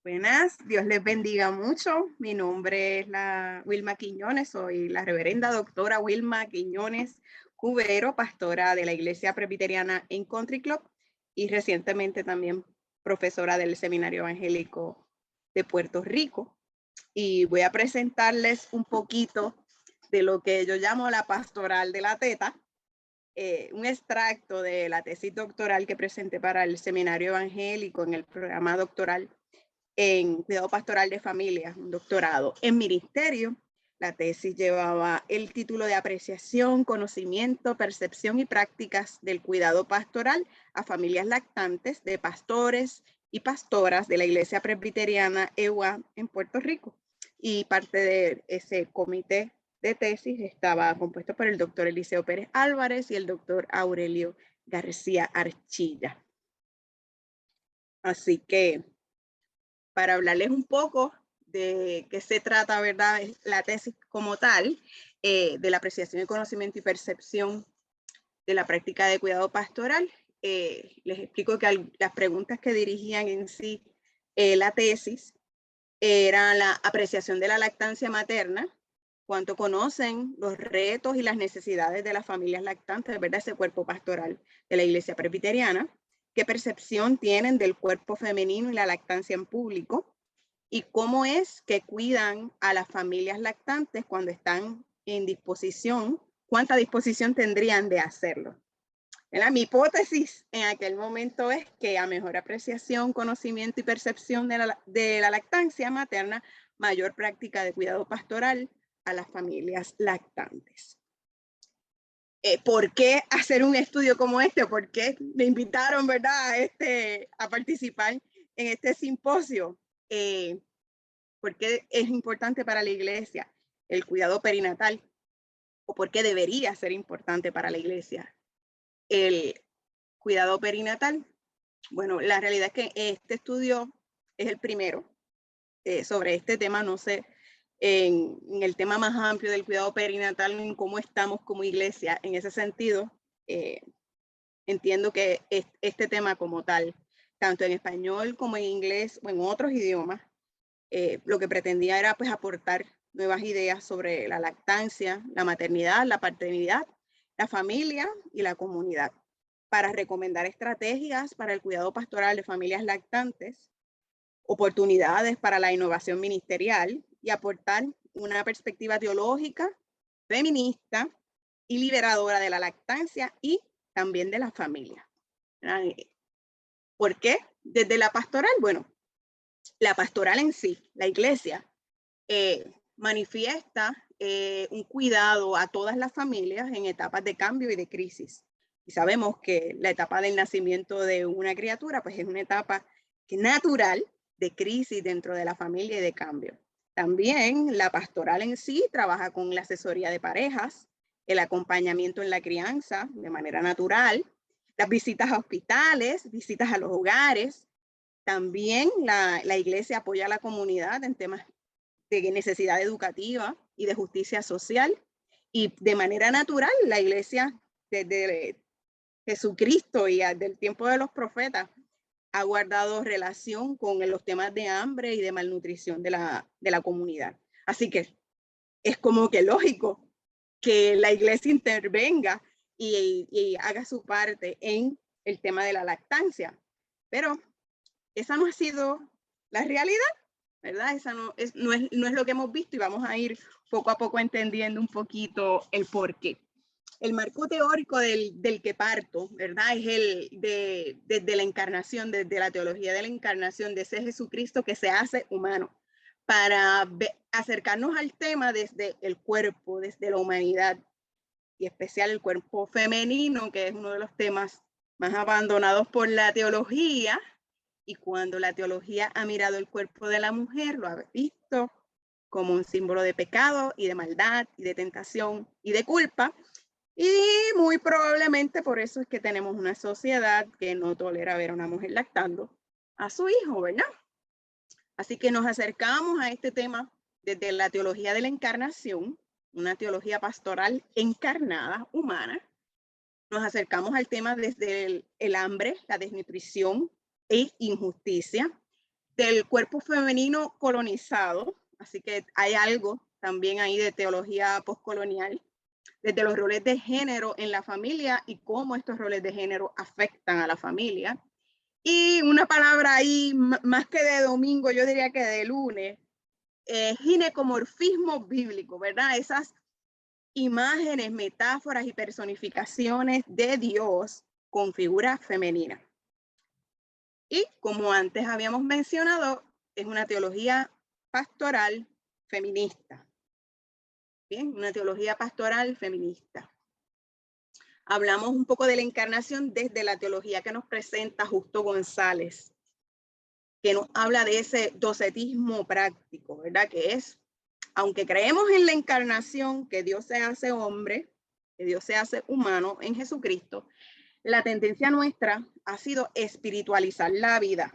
Buenas, Dios les bendiga mucho. Mi nombre es Wilma Quiñones, soy la reverenda doctora Wilma Quiñones Cubero, pastora de la Iglesia Presbiteriana en Country Club y recientemente también profesora del Seminario Evangélico de Puerto Rico. Y voy a presentarles un poquito de lo que yo llamo la pastoral de la teta, un extracto de la tesis doctoral que presenté para el Seminario Evangélico en el programa doctoral en cuidado pastoral de familias, un doctorado en ministerio. La tesis llevaba el título de apreciación, conocimiento, percepción y prácticas del cuidado pastoral a familias lactantes de pastores y pastoras de la Iglesia Presbiteriana EUA en Puerto Rico. Y parte de ese comité de tesis estaba compuesto por el doctor Eliseo Pérez Álvarez y el doctor Aurelio García Archilla. Así que para hablarles un poco de qué se trata, ¿verdad?, la tesis como tal, de la apreciación de conocimiento y percepción de la práctica de cuidado pastoral. Les explico que las preguntas que dirigían en sí la tesis era la apreciación de la lactancia materna, cuánto conocen los retos y las necesidades de las familias lactantes, ¿verdad?, ese cuerpo pastoral de la Iglesia Presbiteriana, qué percepción tienen del cuerpo femenino y la lactancia en público, y cómo es que cuidan a las familias lactantes cuando están en disposición, cuánta disposición tendrían de hacerlo. Mi hipótesis en aquel momento es que a mejor apreciación, conocimiento y percepción de la lactancia materna, mayor práctica de cuidado pastoral a las familias lactantes. ¿Por qué hacer un estudio como este? ¿Por qué me invitaron, verdad, a participar en este simposio? ¿Por qué es importante para la iglesia el cuidado perinatal? ¿O por qué debería ser importante para la iglesia el cuidado perinatal? Bueno, la realidad es que este estudio es el primero sobre este tema. No sé, en el tema más amplio del cuidado perinatal, en cómo estamos como iglesia en ese sentido. Entiendo que este tema como tal, tanto en español como en inglés o en otros idiomas, lo que pretendía era pues aportar nuevas ideas sobre la lactancia, la maternidad, la paternidad, la familia y la comunidad, para recomendar estrategias para el cuidado pastoral de familias lactantes, oportunidades para la innovación ministerial y aportar una perspectiva teológica, feminista y liberadora de la lactancia y también de la familia. ¿Por qué? Desde la pastoral, bueno, la pastoral en sí, la iglesia, manifiesta un cuidado a todas las familias en etapas de cambio y de crisis. Y sabemos que la etapa del nacimiento de una criatura pues es una etapa natural de crisis dentro de la familia y de cambio. También la pastoral en sí trabaja con la asesoría de parejas, el acompañamiento en la crianza de manera natural, las visitas a hospitales, visitas a los hogares. También la iglesia apoya a la comunidad en temas de necesidad educativa y de justicia social. Y de manera natural, la iglesia, desde Jesucristo y del tiempo de los profetas, ha guardado relación con los temas de hambre y de malnutrición de la comunidad. Así que es como que lógico que la iglesia intervenga y haga su parte en el tema de la lactancia. Pero esa no ha sido la realidad, ¿verdad? Esa no es lo que hemos visto, y vamos a ir poco a poco entendiendo un poquito el por qué. El marco teórico del que parto, ¿verdad?, es desde la encarnación, desde la teología de la encarnación, de ese Jesucristo que se hace humano, para acercarnos al tema desde el cuerpo, desde la humanidad, y especial el cuerpo femenino, que es uno de los temas más abandonados por la teología. Y cuando la teología ha mirado el cuerpo de la mujer, lo ha visto como un símbolo de pecado y de maldad y de tentación y de culpa. Y muy probablemente por eso es que tenemos una sociedad que no tolera ver a una mujer lactando a su hijo, ¿verdad? Así que nos acercamos a este tema desde la teología de la encarnación, una teología pastoral encarnada, humana. Nos acercamos al tema desde el hambre, la desnutrición e injusticia, del cuerpo femenino colonizado, así que hay algo también ahí de teología postcolonial, desde los roles de género en la familia y cómo estos roles de género afectan a la familia. Y una palabra ahí, más que de domingo, yo diría que de lunes, ginecomorfismo bíblico, ¿verdad? Esas imágenes, metáforas y personificaciones de Dios con figuras femeninas. Y como antes habíamos mencionado, es una teología pastoral feminista. Bien, una teología pastoral feminista. Hablamos un poco de la encarnación desde la teología que nos presenta Justo González, que nos habla de ese docetismo práctico, ¿verdad? Que es, aunque creemos en la encarnación, que Dios se hace hombre, que Dios se hace humano en Jesucristo, la tendencia nuestra ha sido espiritualizar la vida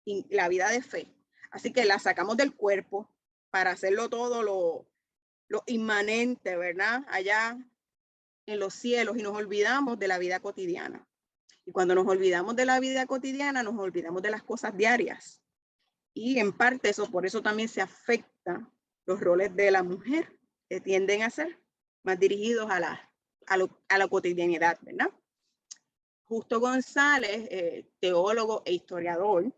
de fe. Así que la sacamos del cuerpo para hacerlo todo lo inmanente, ¿verdad? Allá en los cielos, y nos olvidamos de la vida cotidiana. Y cuando nos olvidamos de la vida cotidiana, nos olvidamos de las cosas diarias. Y en parte eso, por eso también se afecta los roles de la mujer, que tienden a ser más dirigidos a la cotidianidad, ¿verdad? Justo González, teólogo e historiador,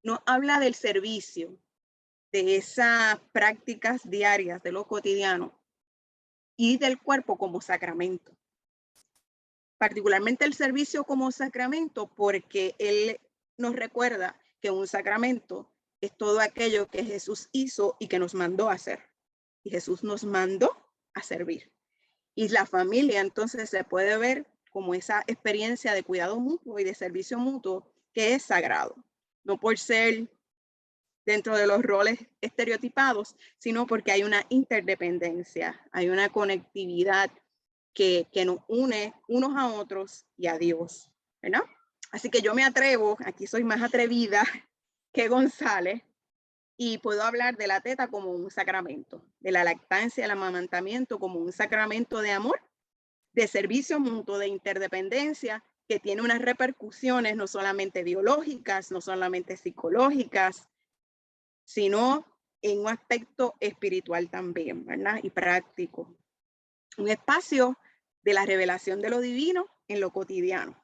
nos habla del servicio, de esas prácticas diarias, de lo cotidiano y del cuerpo como sacramento. Particularmente el servicio como sacramento, porque él nos recuerda que un sacramento es todo aquello que Jesús hizo y que nos mandó a hacer. Y Jesús nos mandó a servir. Y la familia entonces se puede ver como esa experiencia de cuidado mutuo y de servicio mutuo que es sagrado. No por ser dentro de los roles estereotipados, sino porque hay una interdependencia, hay una conectividad que nos une unos a otros y a Dios, ¿verdad? Así que yo me atrevo, aquí soy más atrevida que González, y puedo hablar de la teta como un sacramento, de la lactancia, el amamantamiento como un sacramento de amor, de servicio mutuo, de interdependencia, que tiene unas repercusiones no solamente biológicas, no solamente psicológicas, sino en un aspecto espiritual también, ¿verdad? Y práctico. Un espacio de la revelación de lo divino en lo cotidiano.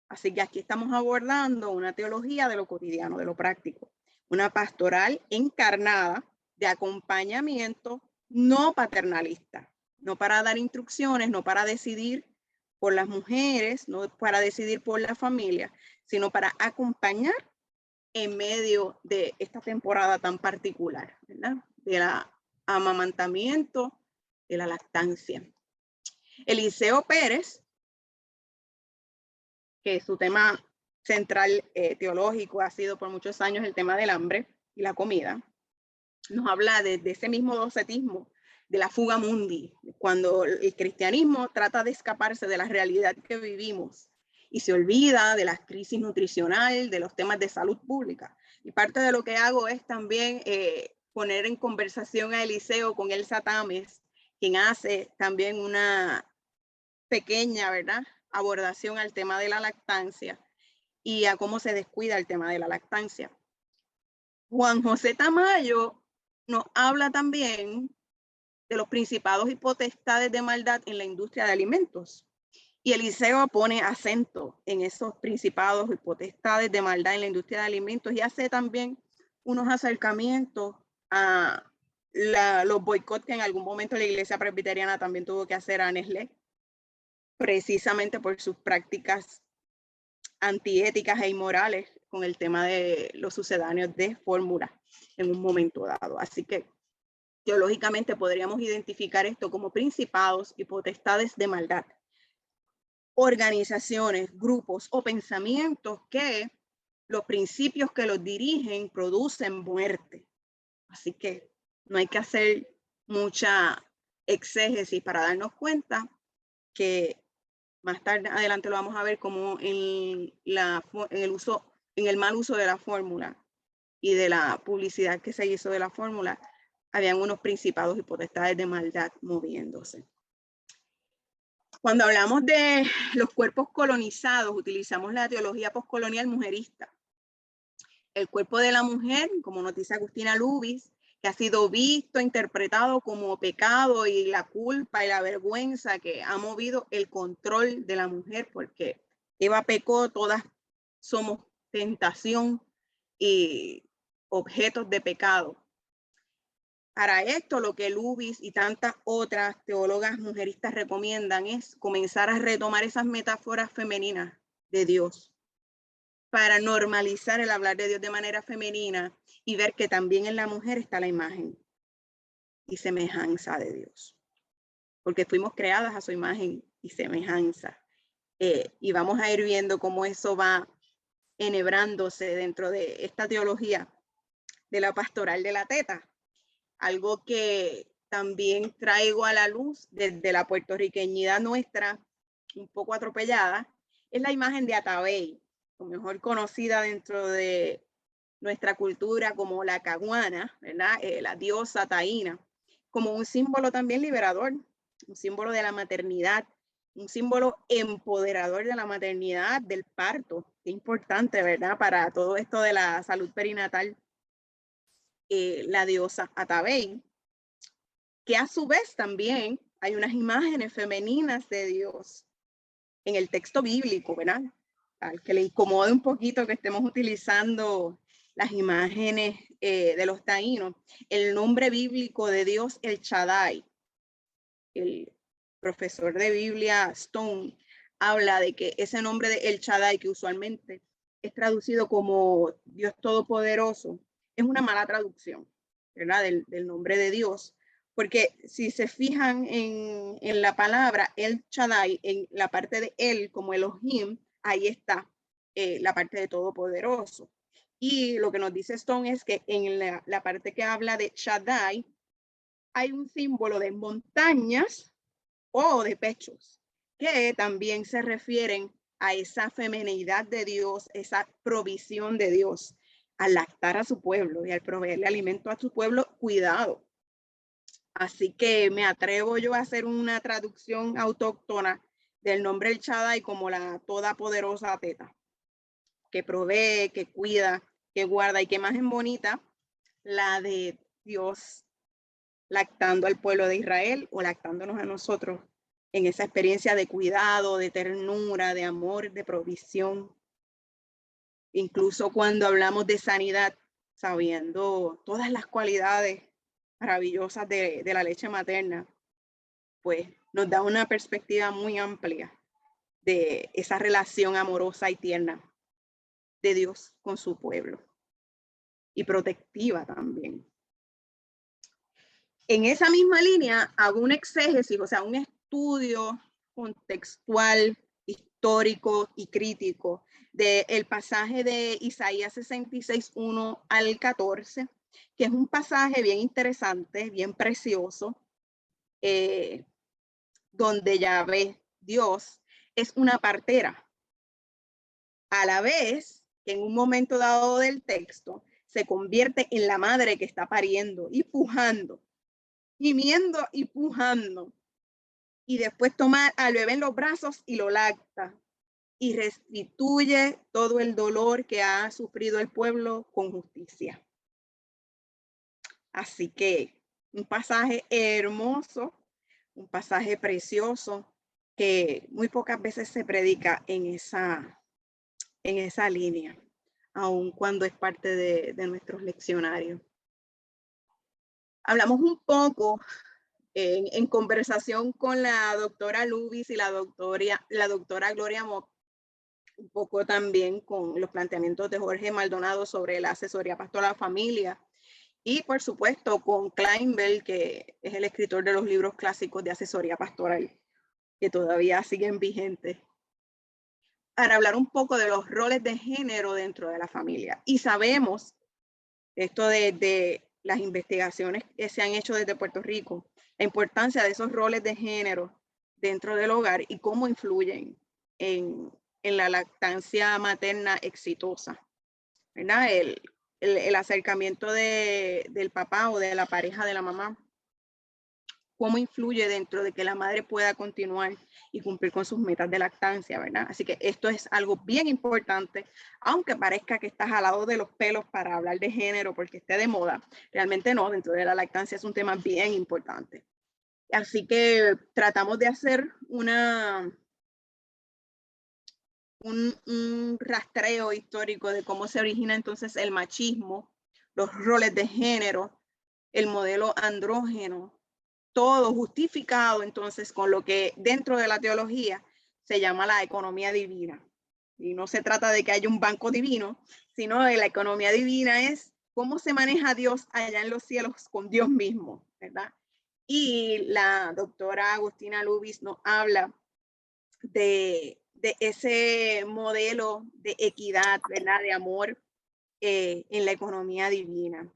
Así que aquí estamos abordando una teología de lo cotidiano, de lo práctico. Una pastoral encarnada de acompañamiento no paternalista, no para dar instrucciones, no para decidir por las mujeres, no para decidir por la familia, sino para acompañar en medio de esta temporada tan particular, ¿verdad? Del amamantamiento, de la lactancia. Eliseo Pérez, que su tema central teológico ha sido por muchos años el tema del hambre y la comida, nos habla de ese mismo docetismo, de la fuga mundi, cuando el cristianismo trata de escaparse de la realidad que vivimos y se olvida de la crisis nutricional, de los temas de salud pública. Y parte de lo que hago es también poner en conversación a Eliseo con Elsa Tames, quien hace también una pequeña, ¿verdad?, abordación al tema de la lactancia y a cómo se descuida el tema de la lactancia. Juan José Tamayo nos habla también de los principados y potestades de maldad en la industria de alimentos. Y Eliseo pone acento en esos principados y potestades de maldad en la industria de alimentos y hace también unos acercamientos a los boicots que en algún momento la iglesia presbiteriana también tuvo que hacer a Nestlé, precisamente por sus prácticas antiéticas e inmorales con el tema de los sucedáneos de fórmula en un momento dado. Así que teológicamente podríamos identificar esto como principados y potestades de maldad. Organizaciones, grupos o pensamientos que los principios que los dirigen producen muerte. Así que no hay que hacer mucha exégesis para darnos cuenta que más tarde adelante lo vamos a ver como en el mal uso de la fórmula y de la publicidad que se hizo de la fórmula, habían unos principados y potestades de maldad moviéndose. Cuando hablamos de los cuerpos colonizados, utilizamos la teología postcolonial mujerista. el cuerpo de la mujer, como nos dice Agustina Lubis, que ha sido visto, interpretado como pecado y la culpa y la vergüenza que ha movido el control de la mujer, porque Eva pecó, todas somos tentación y objetos de pecado. Para esto, lo que Lubis y tantas otras teólogas mujeristas recomiendan es comenzar a retomar esas metáforas femeninas de Dios para normalizar el hablar de Dios de manera femenina y ver que también en la mujer está la imagen y semejanza de Dios, porque fuimos creadas a su imagen y semejanza. Y vamos a ir viendo cómo eso va enhebrándose dentro de esta teología de la pastoral de la teta. Algo que también traigo a la luz desde la puertorriqueñidad nuestra, un poco atropellada, es la imagen de Atabey, o mejor conocida dentro de nuestra cultura como la caguana, ¿verdad? La diosa taína, como un símbolo también liberador, un símbolo de la maternidad, un símbolo empoderador de la maternidad, del parto. Qué importante, ¿verdad? Para todo esto de la salud perinatal, la diosa Atabey, que a su vez también hay unas imágenes femeninas de Dios en el texto bíblico, ¿verdad? Al que le incomode un poquito que estemos utilizando las imágenes de los taínos, el nombre bíblico de Dios, el Shaddai. El profesor de Biblia, Stone, habla de que ese nombre de el Shaddai, que usualmente es traducido como Dios Todopoderoso, es una mala traducción, ¿verdad? Del nombre de Dios. Porque si se fijan en la palabra el Shaddai, en la parte de él como Elohim, ahí está la parte de Todopoderoso. Y lo que nos dice Stone es que en la parte que habla de Shaddai, hay un símbolo de montañas o de pechos, que también se refieren a esa feminidad de Dios, esa provisión de Dios, al lactar a su pueblo y al proveerle alimento a su pueblo, cuidado. Así que me atrevo yo a hacer una traducción autóctona del nombre del Shaddai como la todopoderosa teta, que provee, que cuida, que guarda, y que imagen bonita la de Dios lactando al pueblo de Israel o lactándonos a nosotros en esa experiencia de cuidado, de ternura, de amor, de provisión. Incluso cuando hablamos de sanidad, sabiendo todas las cualidades maravillosas de la leche materna, pues nos da una perspectiva muy amplia de esa relación amorosa y tierna de Dios con su pueblo, y protectiva también. En esa misma línea hago un exégesis, o sea, un estudio contextual, histórico y crítico del pasaje de Isaías 66, 1 al 14, que es un pasaje bien interesante, bien precioso, donde Yahvé, Dios, es una partera. A la vez, en un momento dado del texto, se convierte en la madre que está pariendo y pujando, gimiendo y pujando, y después toma al bebé en los brazos y lo lacta y restituye todo el dolor que ha sufrido el pueblo con justicia. Así que un pasaje hermoso, un pasaje precioso que muy pocas veces se predica en esa línea, aun cuando es parte de nuestros leccionarios. Hablamos un poco en conversación con la doctora Lubis y la doctora Gloria Mock, un poco también con los planteamientos de Jorge Maldonado sobre la asesoría pastoral a la familia, y por supuesto con Kleinberg, que es el escritor de los libros clásicos de asesoría pastoral, que todavía siguen vigentes, para hablar un poco de los roles de género dentro de la familia. Y sabemos, esto de las investigaciones que se han hecho desde Puerto Rico, la importancia de esos roles de género dentro del hogar y cómo influyen en la lactancia materna exitosa, ¿verdad? El acercamiento del papá o de la pareja de la mamá cómo influye dentro de que la madre pueda continuar y cumplir con sus metas de lactancia, ¿verdad? Así que esto es algo bien importante, aunque parezca que está jalado de los pelos para hablar de género porque esté de moda, realmente no, dentro de la lactancia es un tema bien importante. Así que tratamos de hacer un rastreo histórico de cómo se origina entonces el machismo, los roles de género, el modelo andrógeno, todo justificado entonces con lo que dentro de la teología se llama la economía divina. Y no se trata de que haya un banco divino, sino de la economía divina es cómo se maneja Dios allá en los cielos con Dios mismo, ¿verdad? Y la doctora Agustina Lubis nos habla de ese modelo de equidad, ¿verdad? De amor en la economía divina.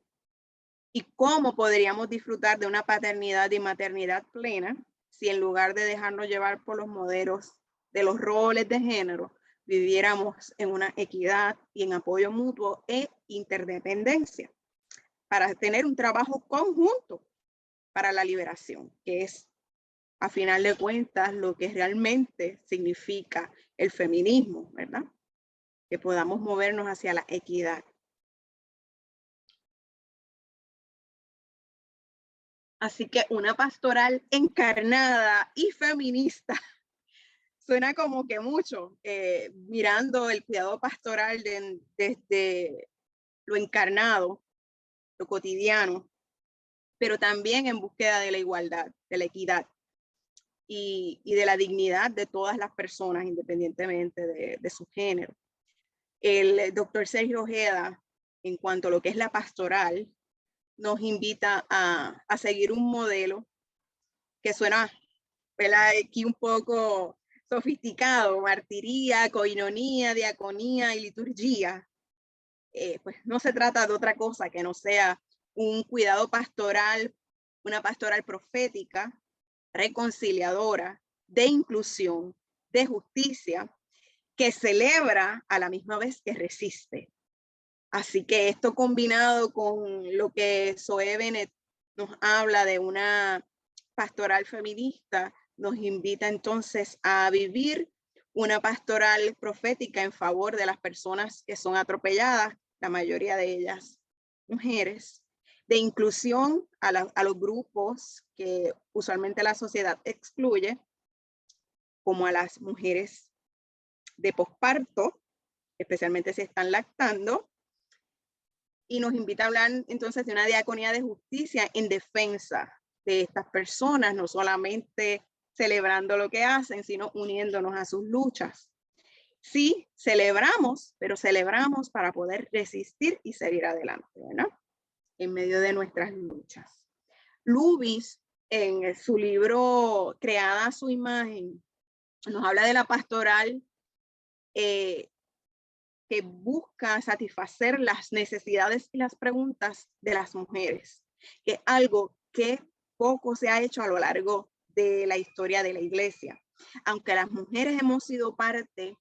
Y cómo podríamos disfrutar de una paternidad y maternidad plena si en lugar de dejarnos llevar por los modelos de los roles de género, viviéramos en una equidad y en apoyo mutuo e interdependencia para tener un trabajo conjunto para la liberación, que es a final de cuentas lo que realmente significa el feminismo, ¿verdad? Que podamos movernos hacia la equidad. Así que una pastoral encarnada y feminista suena como que mucho, mirando el cuidado pastoral desde lo encarnado, lo cotidiano, pero también en búsqueda de la igualdad, de la equidad y de la dignidad de todas las personas, independientemente de su género. El doctor Sergio Ojeda, en cuanto a lo que es la pastoral, nos invita a seguir un modelo que suena, ¿verdad?, aquí un poco sofisticado: martiría, coinonía, diaconía y liturgia. Pues no se trata de otra cosa que no sea un cuidado pastoral, una pastoral profética, reconciliadora, de inclusión, de justicia, que celebra a la misma vez que resiste. Así que esto combinado con lo que Zoe Bennett nos habla de una pastoral feminista, nos invita entonces a vivir una pastoral profética en favor de las personas que son atropelladas, la mayoría de ellas mujeres, de inclusión a los grupos que usualmente la sociedad excluye, como a las mujeres de posparto, especialmente si están lactando, y nos invita a hablar entonces de una diaconía de justicia en defensa de estas personas, no solamente celebrando lo que hacen, sino uniéndonos a sus luchas. Sí, celebramos, pero celebramos para poder resistir y seguir adelante, ¿verdad?, en medio de nuestras luchas. Lubis, en su libro Creada a su imagen, nos habla de la pastoral que busca satisfacer las necesidades y las preguntas de las mujeres, que es algo que poco se ha hecho a lo largo de la historia de la iglesia. Aunque las mujeres hemos sido parte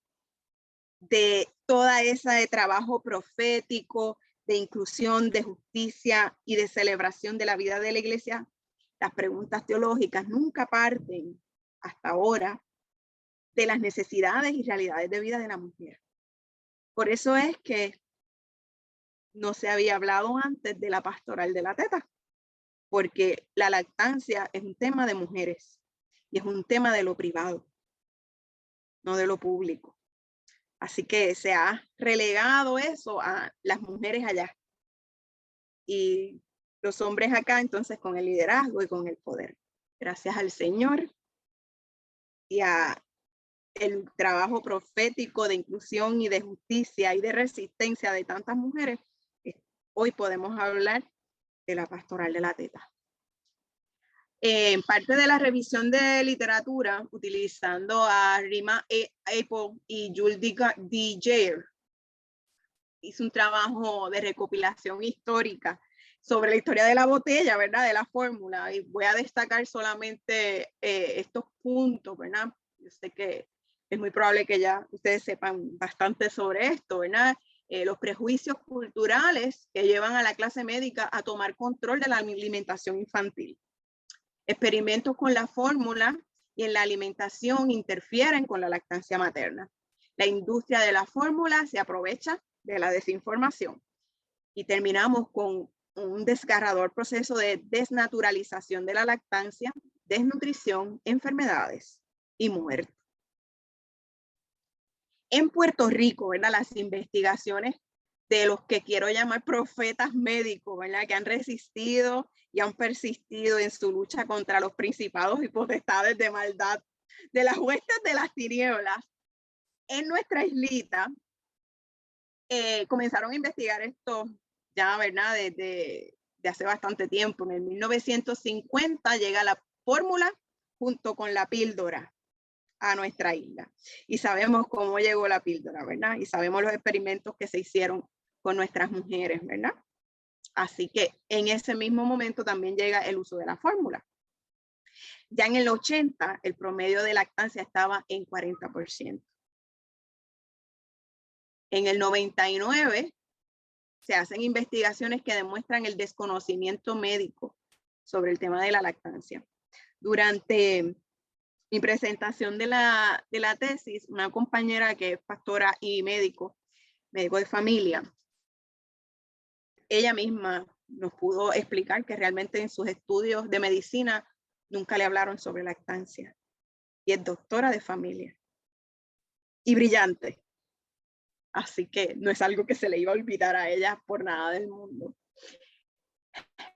de toda esa de trabajo profético, de inclusión, de justicia y de celebración de la vida de la iglesia, las preguntas teológicas nunca parten hasta ahora de las necesidades y realidades de vida de la mujer. Por eso es que no se había hablado antes de la pastoral de la teta, porque la lactancia es un tema de mujeres y es un tema de lo privado, no de lo público. Así que se ha relegado eso a las mujeres allá y los hombres acá, entonces, con el liderazgo y con el poder. Gracias al Señor y a el trabajo profético de inclusión y de justicia y de resistencia de tantas mujeres, hoy podemos hablar de la pastoral de la teta. En parte de la revisión de literatura, utilizando a Rima Apple y Jules D. Jair, hizo un trabajo de recopilación histórica sobre la historia de la botella, ¿verdad?, de la fórmula, y voy a destacar solamente estos puntos, ¿verdad? Yo sé que es muy probable que ya ustedes sepan bastante sobre esto, ¿verdad? Los prejuicios culturales que llevan a la clase médica a tomar control de la alimentación infantil. Experimentos con la fórmula y en la alimentación interfieren con la lactancia materna. La industria de la fórmula se aprovecha de la desinformación y terminamos con un desgarrador proceso de desnaturalización de la lactancia, desnutrición, enfermedades y muerte. En Puerto Rico, ¿verdad? Las investigaciones de los que quiero llamar profetas médicos, ¿verdad? Que han resistido y han persistido en su lucha contra los principados y potestades de maldad de las huestes de las tinieblas en nuestra islita, comenzaron a investigar esto ya, ¿verdad? Desde hace bastante tiempo. En el 1950 llega la fórmula junto con la píldora a nuestra isla. Y sabemos cómo llegó la píldora, ¿verdad? Y sabemos los experimentos que se hicieron con nuestras mujeres, ¿verdad? Así que en ese mismo momento también llega el uso de la fórmula. Ya en el 80, el promedio de lactancia estaba en 40%. En el 99, se hacen investigaciones que demuestran el desconocimiento médico sobre el tema de la lactancia. Durante mi presentación de la tesis, una compañera que es pastora y médico de familia, ella misma nos pudo explicar que realmente en sus estudios de medicina nunca le hablaron sobre lactancia. Y es doctora de familia y brillante. Así que no es algo que se le iba a olvidar a ella por nada del mundo.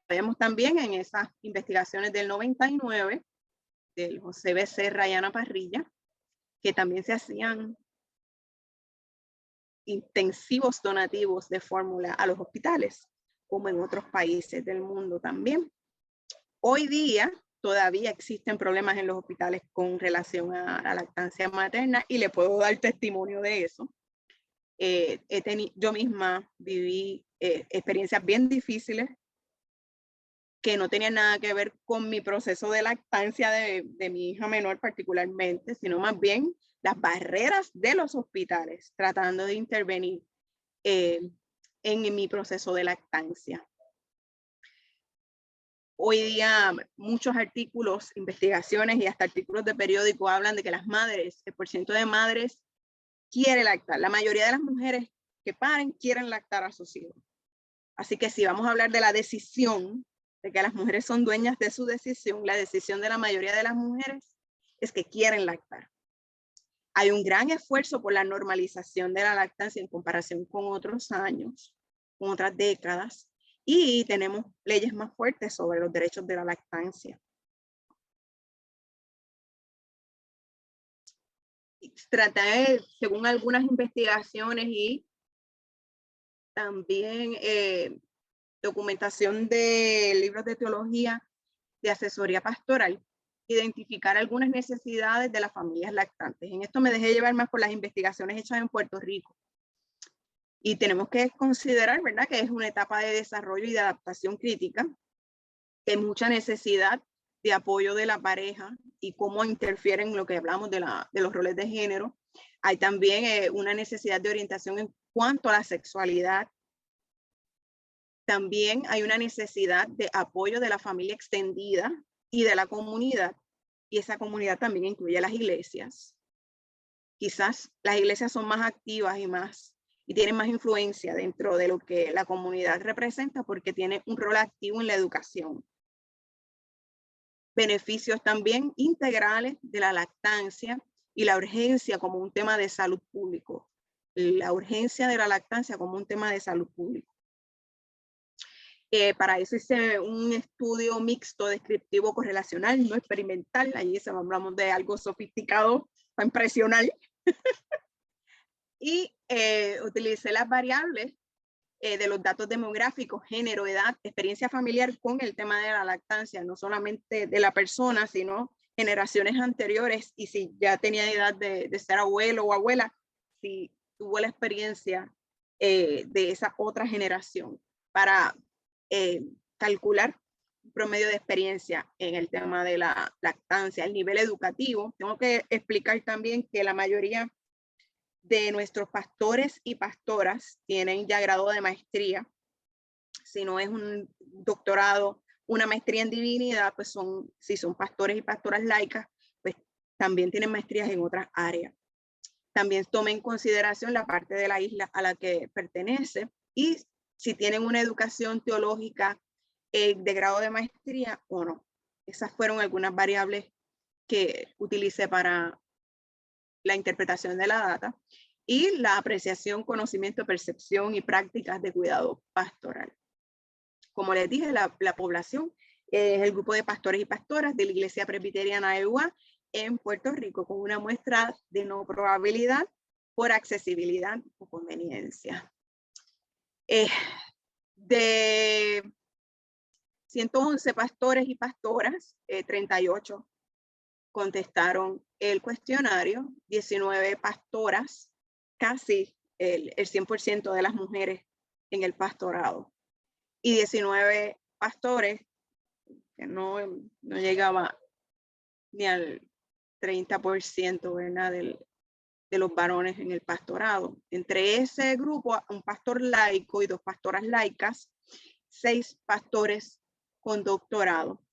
Vemos también en esas investigaciones del 99, del José Becerra y Ana Parrilla, que también se hacían intensivos donativos de fórmula a los hospitales, como en otros países del mundo también. Hoy día todavía existen problemas en los hospitales con relación a la lactancia materna y le puedo dar testimonio de eso. Yo misma viví experiencias bien difíciles que no tenían nada que ver con mi proceso de lactancia de mi hija menor particularmente, sino más bien las barreras de los hospitales tratando de intervenir en mi proceso de lactancia. Hoy día muchos artículos, investigaciones y hasta artículos de periódico hablan de que las madres, el porcentaje de madres quiere lactar. La mayoría de las mujeres que paren quieren lactar a sus hijos. Así que si vamos a hablar de la decisión, de que las mujeres son dueñas de su decisión, la decisión de la mayoría de las mujeres es que quieren lactar. Hay un gran esfuerzo por la normalización de la lactancia en comparación con otros años, con otras décadas, y tenemos leyes más fuertes sobre los derechos de la lactancia. Traté, según algunas investigaciones y también documentación de libros de teología, de asesoría pastoral, identificar algunas necesidades de las familias lactantes. En esto me dejé llevar más por las investigaciones hechas en Puerto Rico. Y tenemos que considerar, ¿verdad?, que es una etapa de desarrollo y de adaptación crítica, que hay mucha necesidad de apoyo de la pareja y cómo interfieren lo que hablamos de los roles de género. Hay también una necesidad de orientación en cuanto a la sexualidad. También hay una necesidad de apoyo de la familia extendida y de la comunidad. Y esa comunidad también incluye a las iglesias. Quizás las iglesias son más activas y tienen más influencia dentro de lo que la comunidad representa porque tiene un rol activo en la educación. Beneficios también integrales de la lactancia y la urgencia como un tema de salud público. La urgencia de la lactancia como un tema de salud pública. Para eso hice un estudio mixto descriptivo correlacional, no experimental. Allí hablamos de algo sofisticado para impresionar. Y utilicé las variables de los datos demográficos, género, edad, experiencia familiar con el tema de la lactancia, no solamente de la persona, sino generaciones anteriores y si ya tenía edad de ser abuelo o abuela, si tuvo la experiencia de esa otra generación para calcular un promedio de experiencia en el tema de la lactancia. El nivel educativo, tengo que explicar también que la mayoría de nuestros pastores y pastoras tienen ya grado de maestría, si no es un doctorado una maestría en divinidad, pues si son pastores y pastoras laicas, pues también tienen maestrías en otras áreas. También tome en consideración la parte de la isla a la que pertenece y si tienen una educación teológica de grado de maestría o no. Esas fueron algunas variables que utilicé para la interpretación de la data y la apreciación, conocimiento, percepción y prácticas de cuidado pastoral. Como les dije, la población es el grupo de pastores y pastoras de la Iglesia Presbiteriana de UA en Puerto Rico, con una muestra de no probabilidad por accesibilidad o conveniencia. De 111 pastores y pastoras, 38 contestaron el cuestionario, 19 pastoras, casi el 100% de las mujeres en el pastorado, y 19 pastores, que no llegaba ni al 30%, ¿verdad? De los varones en el pastorado. Entre ese grupo, un pastor laico y 2 pastoras laicas, 6 pastores con doctorado.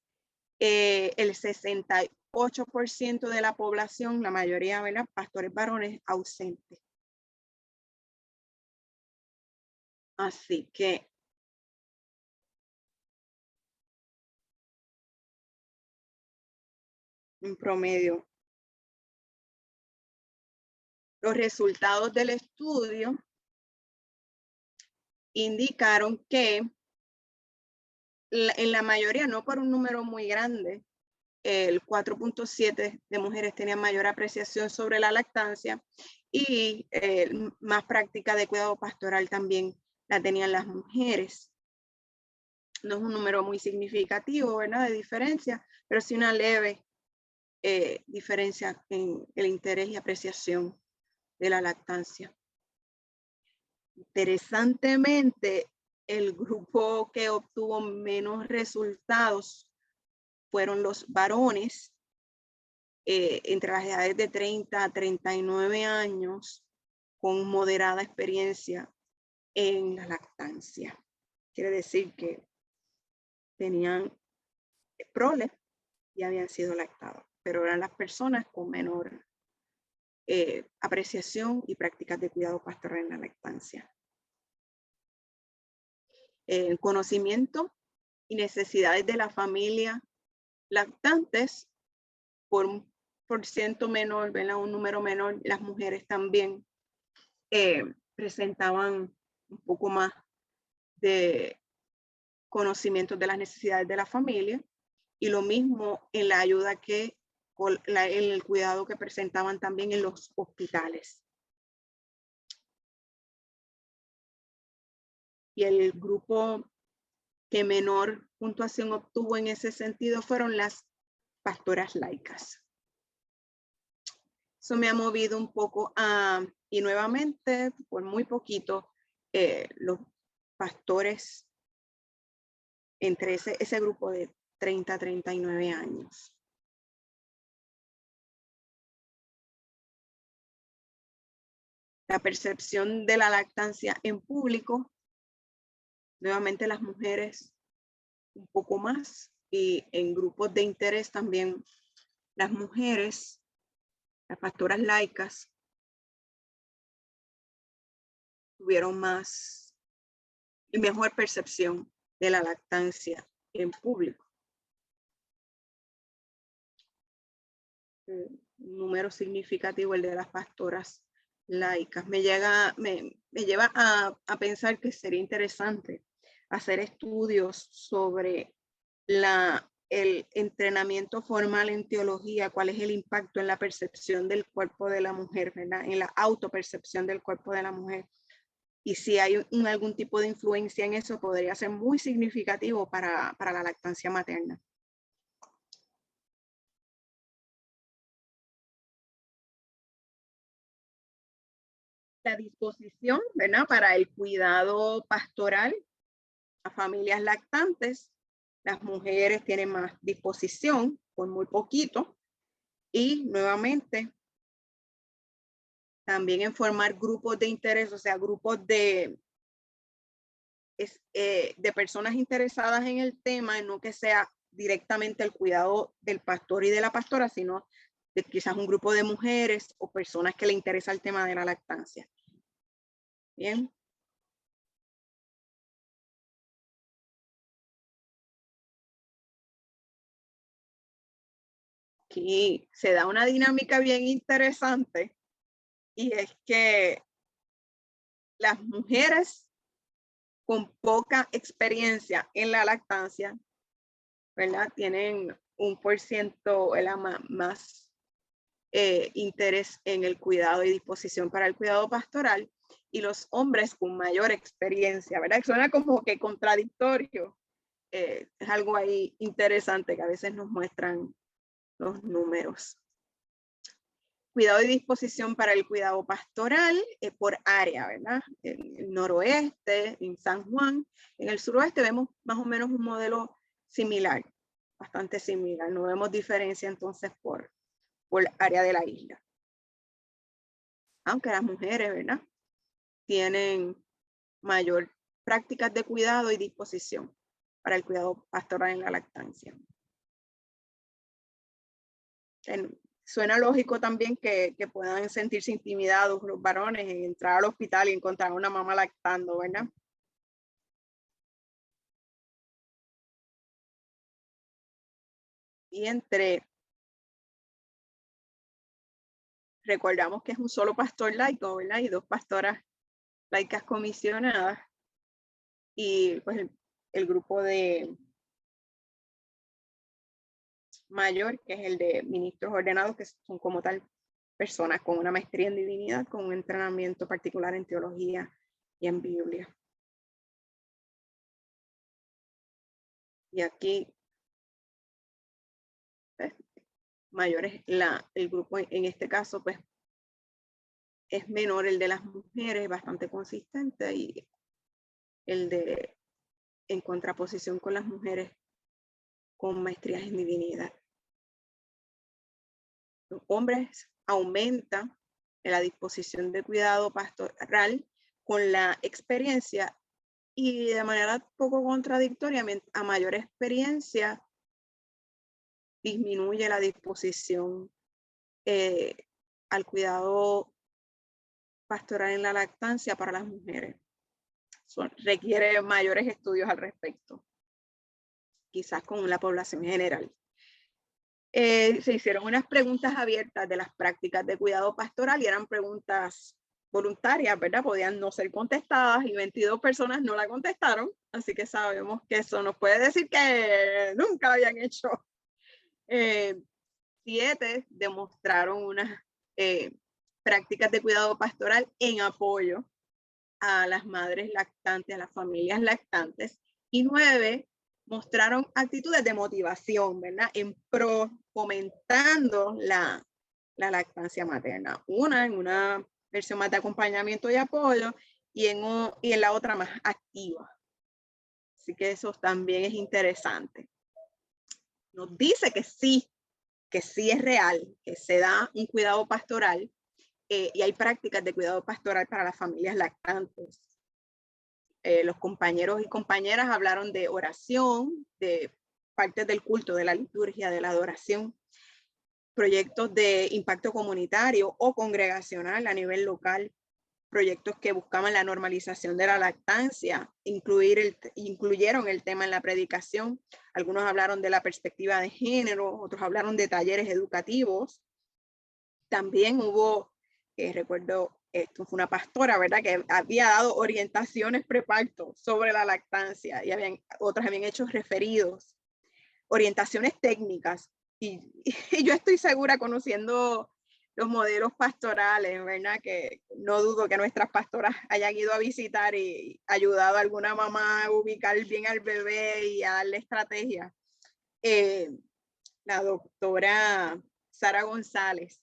El 68% de la población, la mayoría, ¿verdad? Pastores varones ausentes. Así que en promedio, los resultados del estudio indicaron que en la mayoría, no por un número muy grande, el 4.7 de mujeres tenían mayor apreciación sobre la lactancia y más práctica de cuidado pastoral también la tenían las mujeres. No es un número muy significativo, ¿verdad? De diferencia, pero sí una leve diferencia en el interés y apreciación de la lactancia. Interesantemente, el grupo que obtuvo menos resultados fueron los varones entre las edades de 30 a 39 años con moderada experiencia en la lactancia. Quiere decir que tenían prole y habían sido lactados, pero eran las personas con menor apreciación y prácticas de cuidado pastoral en la lactancia. Conocimiento y necesidades de la familia lactantes por un porciento menor, ¿verdad? Un número menor, las mujeres también presentaban un poco más de conocimientos de las necesidades de la familia y lo mismo en la ayuda en el cuidado que presentaban también en los hospitales. Y el grupo que menor puntuación obtuvo en ese sentido fueron las pastoras laicas. Eso me ha movido un poco y nuevamente, por muy poquito, los pastores entre ese grupo de 30 a 39 años. La percepción de la lactancia en público, nuevamente las mujeres un poco más, y en grupos de interés también las mujeres, las pastoras laicas, tuvieron más y mejor percepción de la lactancia en público. Un número significativo el de las pastoras laicas. Me lleva a pensar que sería interesante hacer estudios sobre el entrenamiento formal en teología, cuál es el impacto en la percepción del cuerpo de la mujer, ¿verdad? En la autopercepción del cuerpo de la mujer. Y si hay algún tipo de influencia en eso, podría ser muy significativo para la lactancia materna. La disposición, ¿verdad? Para el cuidado pastoral a familias lactantes, las mujeres tienen más disposición por muy poquito y nuevamente también en formar grupos de interés, o sea, grupos de es de personas interesadas en el tema, no que sea directamente el cuidado del pastor y de la pastora, sino de quizás un grupo de mujeres o personas que le interesa el tema de la lactancia. Bien. Aquí se da una dinámica bien interesante y es que las mujeres con poca experiencia en la lactancia, ¿verdad? Tienen un % más interés en el cuidado y disposición para el cuidado pastoral, y los hombres con mayor experiencia, ¿verdad? Suena como que contradictorio. Es algo ahí interesante que a veces nos muestran los números. Cuidado y disposición para el cuidado pastoral por área, ¿verdad? En el noroeste, en San Juan. En el suroeste vemos más o menos un modelo similar, bastante similar. No vemos diferencia entonces por área de la isla. Aunque las mujeres, ¿verdad?, tienen mayor prácticas de cuidado y disposición para el cuidado pastoral en la lactancia. Suena lógico también que puedan sentirse intimidados los varones en entrar al hospital y encontrar a una mamá lactando, ¿verdad? Y recordamos que es un solo pastor laico, ¿verdad? Y 2 pastoras laicas comisionadas. Y pues el grupo de mayor, que es el de ministros ordenados, que son como tal personas con una maestría en divinidad, con un entrenamiento particular en teología y en Biblia. Y aquí, pues, mayores, el grupo en este caso, pues, es menor el de las mujeres, bastante consistente, y el de en contraposición con las mujeres con maestrías en divinidad. Los hombres aumentan la disposición de cuidado pastoral con la experiencia, y de manera poco contradictoria, a mayor experiencia disminuye la disposición al cuidado pastoral en la lactancia para las mujeres. Requiere mayores estudios al respecto, quizás con la población general. Se hicieron unas preguntas abiertas de las prácticas de cuidado pastoral y eran preguntas voluntarias, ¿verdad? Podían no ser contestadas y 22 personas no la contestaron, así que sabemos que eso nos puede decir que nunca habían hecho. 7 demostraron unas prácticas de cuidado pastoral en apoyo a las madres lactantes, a las familias lactantes, y 9 mostraron actitudes de motivación, ¿verdad? En pro, fomentando la lactancia materna. Una en una versión más de acompañamiento y apoyo, y en la otra más activa. Así que eso también es interesante. Nos dice que sí es real, que se da un cuidado pastoral y hay prácticas de cuidado pastoral para las familias lactantes. Los compañeros y compañeras hablaron de oración, de partes del culto, de la liturgia, de la adoración, proyectos de impacto comunitario o congregacional a nivel local, proyectos que buscaban la normalización de la lactancia, incluyeron el tema en la predicación. Algunos hablaron de la perspectiva de género, otros hablaron de talleres educativos. También hubo, recuerdo, esto fue una pastora, ¿verdad?, que había dado orientaciones preparto sobre la lactancia, y otras habían hecho referidos, orientaciones técnicas, y yo estoy segura, conociendo los modelos pastorales, ¿verdad?, que no dudo que nuestras pastoras hayan ido a visitar y ayudado a alguna mamá a ubicar bien al bebé y a darle estrategia. La doctora Sara González,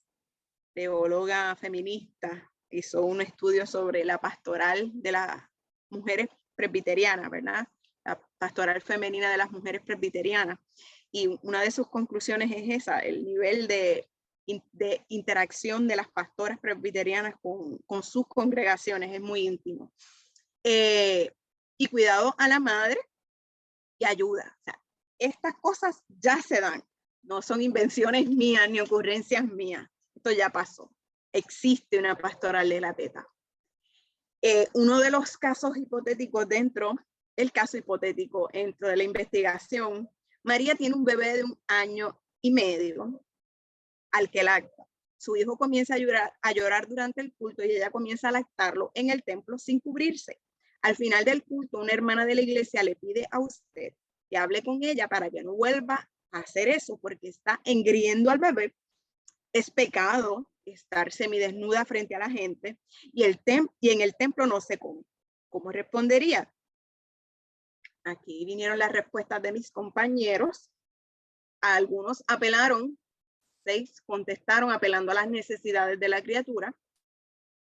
teóloga feminista, hizo un estudio sobre la pastoral de las mujeres presbiterianas, ¿verdad? La pastoral femenina de las mujeres presbiterianas. Y una de sus conclusiones es esa: el nivel de interacción de las pastoras presbiterianas con sus congregaciones es muy íntimo. Y y cuidado a la madre y ayuda. O sea, estas cosas ya se dan, no son invenciones mías ni ocurrencias mías. Esto ya pasó. Existe una pastoral de la teta. Uno de los casos hipotéticos dentro de la investigación, María tiene un bebé de 1 año y medio al que lacta. Su hijo comienza a llorar durante el culto y ella comienza a lactarlo en el templo sin cubrirse. Al final del culto, una hermana de la iglesia le pide a usted que hable con ella para que no vuelva a hacer eso, porque está engriendo al bebé. Es pecado estar semidesnuda frente a la gente y en el templo no se come. ¿Cómo respondería? Aquí vinieron las respuestas de mis compañeros. Algunos apelaron, 6 contestaron apelando a las necesidades de la criatura,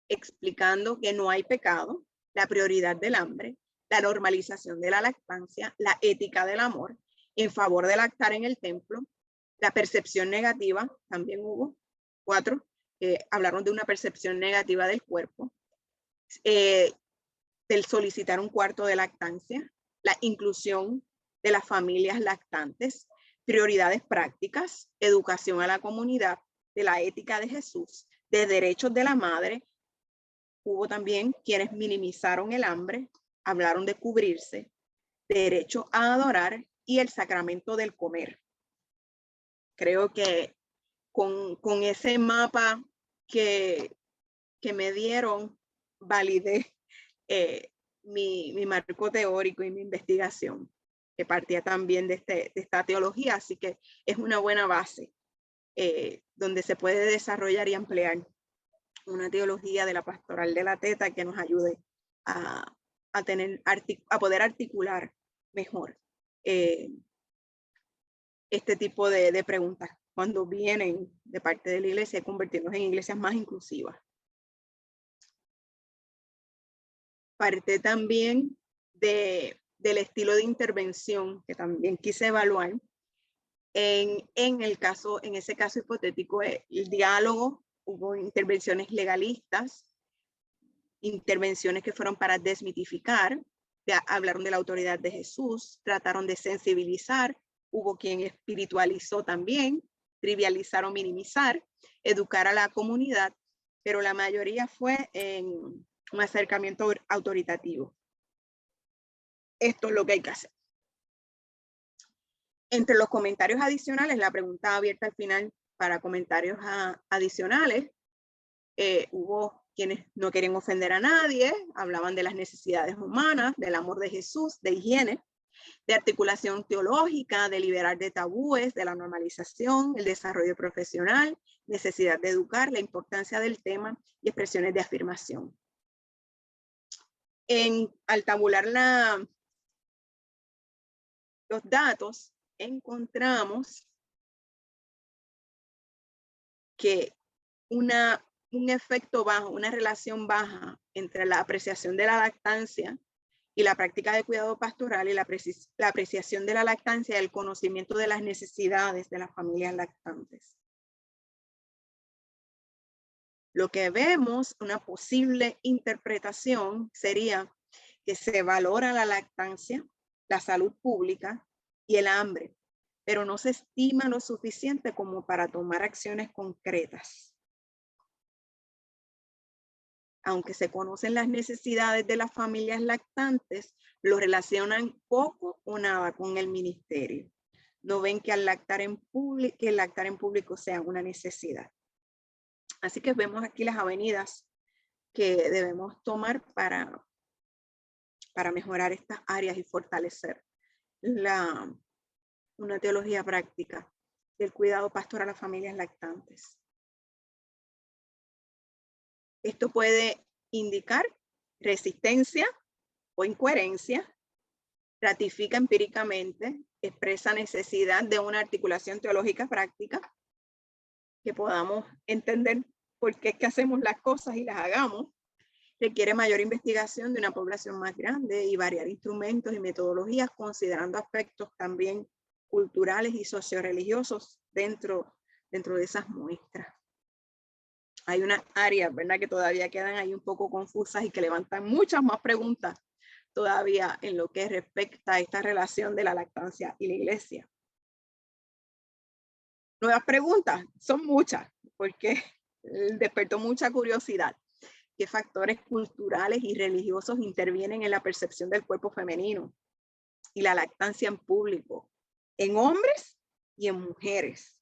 explicando que no hay pecado, la prioridad del hambre, la normalización de la lactancia, la ética del amor, en favor de lactar en el templo, la percepción negativa, también hubo 4 que hablaron de una percepción negativa del cuerpo, del solicitar un cuarto de lactancia, la inclusión de las familias lactantes, prioridades prácticas, educación a la comunidad, de la ética de Jesús, de derechos de la madre. Hubo también quienes minimizaron el hambre, hablaron de cubrirse, derecho a adorar y el sacramento del comer. Creo que con ese mapa que me dieron, validé mi marco teórico y mi investigación, que partía también de esta teología, así que es una buena base donde se puede desarrollar y emplear una teología de la pastoral de la teta que nos ayude a poder articular mejor este tipo de preguntas cuando vienen de parte de la iglesia y convertirnos en iglesias más inclusivas. Parte también del estilo de intervención que también quise evaluar. En ese caso hipotético, el diálogo, hubo intervenciones legalistas, intervenciones que fueron para desmitificar, hablaron de la autoridad de Jesús, trataron de sensibilizar, hubo quien espiritualizó también, trivializar o minimizar, educar a la comunidad, pero la mayoría fue en un acercamiento autoritativo. Esto es lo que hay que hacer. Entre los comentarios adicionales, la pregunta abierta al final para comentarios adicionales, hubo quienes no querían ofender a nadie, hablaban de las necesidades humanas, del amor de Jesús, de higiene, de articulación teológica, de liberar de tabúes, de la normalización, el desarrollo profesional, necesidad de educar, la importancia del tema y expresiones de afirmación. Al tabular los datos, encontramos que un efecto bajo, una relación baja entre la apreciación de la lactancia y la práctica de cuidado pastoral y la apreciación de la lactancia y el conocimiento de las necesidades de las familias lactantes. Lo que vemos, una posible interpretación sería que se valora la lactancia, la salud pública y el hambre, pero no se estima lo suficiente como para tomar acciones concretas. Aunque se conocen las necesidades de las familias lactantes, lo relacionan poco o nada con el ministerio. No ven que el lactar en público sea una necesidad. Así que vemos aquí las avenidas que debemos tomar para mejorar estas áreas y fortalecer una teología práctica del cuidado pastoral a las familias lactantes. Esto puede indicar resistencia o incoherencia, ratifica empíricamente, expresa necesidad de una articulación teológica práctica, que podamos entender por qué es que hacemos las cosas y las hagamos, requiere mayor investigación de una población más grande y variar instrumentos y metodologías considerando aspectos también culturales y socioreligiosos dentro de esas muestras. Hay unas áreas, ¿verdad?, que todavía quedan ahí un poco confusas y que levantan muchas más preguntas todavía en lo que respecta a esta relación de la lactancia y la iglesia. Nuevas preguntas, son muchas, porque despertó mucha curiosidad. ¿Qué factores culturales y religiosos intervienen en la percepción del cuerpo femenino y la lactancia en público, en hombres y en mujeres?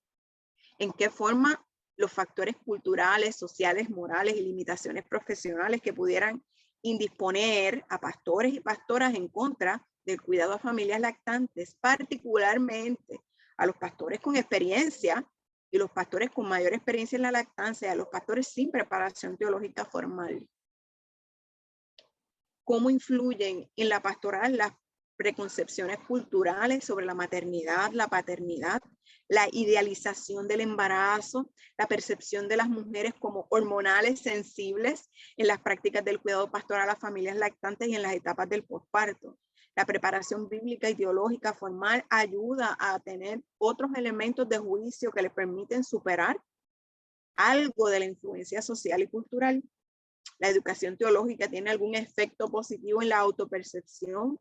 ¿En qué forma los factores culturales, sociales, morales y limitaciones profesionales que pudieran indisponer a pastores y pastoras en contra del cuidado a familias lactantes, particularmente a los pastores con experiencia y los pastores con mayor experiencia en la lactancia, a los pastores sin preparación teológica formal? ¿Cómo influyen en la pastoral las preconcepciones culturales sobre la maternidad, la paternidad, la idealización del embarazo, la percepción de las mujeres como hormonales sensibles en las prácticas del cuidado pastoral a las familias lactantes y en las etapas del posparto? La preparación bíblica y teológica formal ayuda a tener otros elementos de juicio que les permiten superar algo de la influencia social y cultural. La educación teológica tiene algún efecto positivo en la autopercepción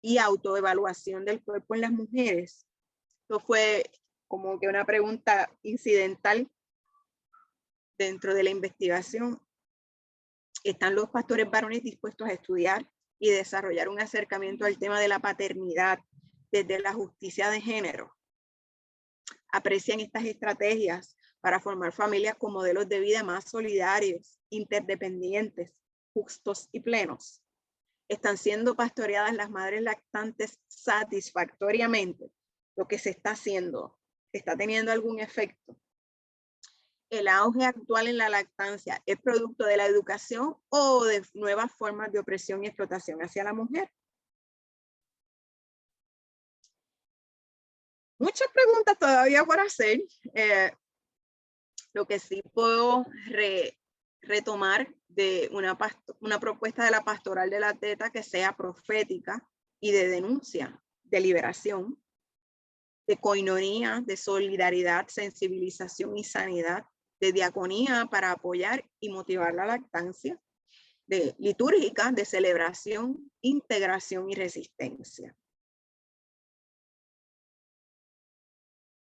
y autoevaluación del cuerpo en las mujeres. Esto fue como que una pregunta incidental dentro de la investigación. ¿Están los pastores varones dispuestos a estudiar y desarrollar un acercamiento al tema de la paternidad desde la justicia de género? ¿Aprecian estas estrategias para formar familias con modelos de vida más solidarios, interdependientes, justos y plenos? ¿Están siendo pastoreadas las madres lactantes satisfactoriamente? Lo que se está haciendo, ¿está teniendo algún efecto? ¿El auge actual en la lactancia es producto de la educación o de nuevas formas de opresión y explotación hacia la mujer? Muchas preguntas todavía por hacer. Lo que sí puedo retomar de una propuesta de la pastoral de la teta que sea profética y de denuncia, de liberación, de coinonía, de solidaridad, sensibilización y sanidad, de diaconía para apoyar y motivar la lactancia, de litúrgica, de celebración, integración y resistencia.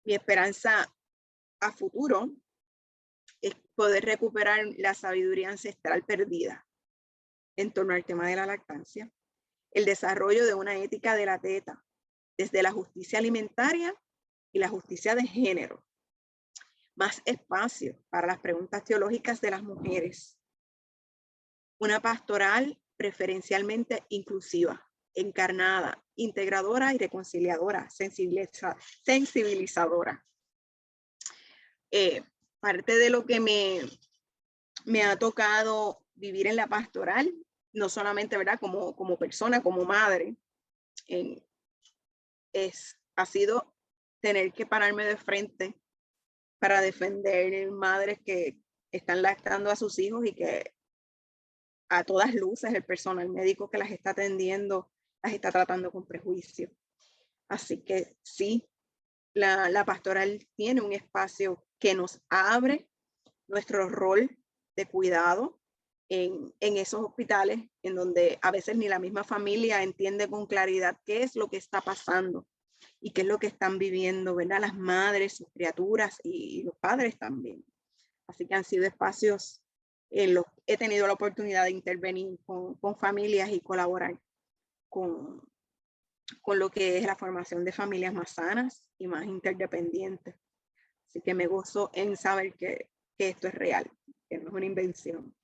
Mi esperanza a futuro es poder recuperar la sabiduría ancestral perdida en torno al tema de la lactancia, el desarrollo de una ética de la teta, desde la justicia alimentaria y la justicia de género, más espacio para las preguntas teológicas de las mujeres, una pastoral preferencialmente inclusiva, encarnada, integradora y reconciliadora, sensibilizadora. Parte de lo que me ha tocado vivir en la pastoral, no solamente, ¿verdad?, como persona, como madre, ha sido tener que pararme de frente para defender madres que están lactando a sus hijos y que a todas luces el personal médico que las está atendiendo las está tratando con prejuicio. Así que sí, la pastoral tiene un espacio que nos abre nuestro rol de cuidado en esos hospitales en donde a veces ni la misma familia entiende con claridad qué es lo que está pasando y qué es lo que están viviendo, ¿verdad?, las madres, sus criaturas y los padres también. Así que han sido espacios en los que he tenido la oportunidad de intervenir con familias y colaborar con lo que es la formación de familias más sanas y más interdependientes. Así que me gozo en saber que esto es real, que no es una invención.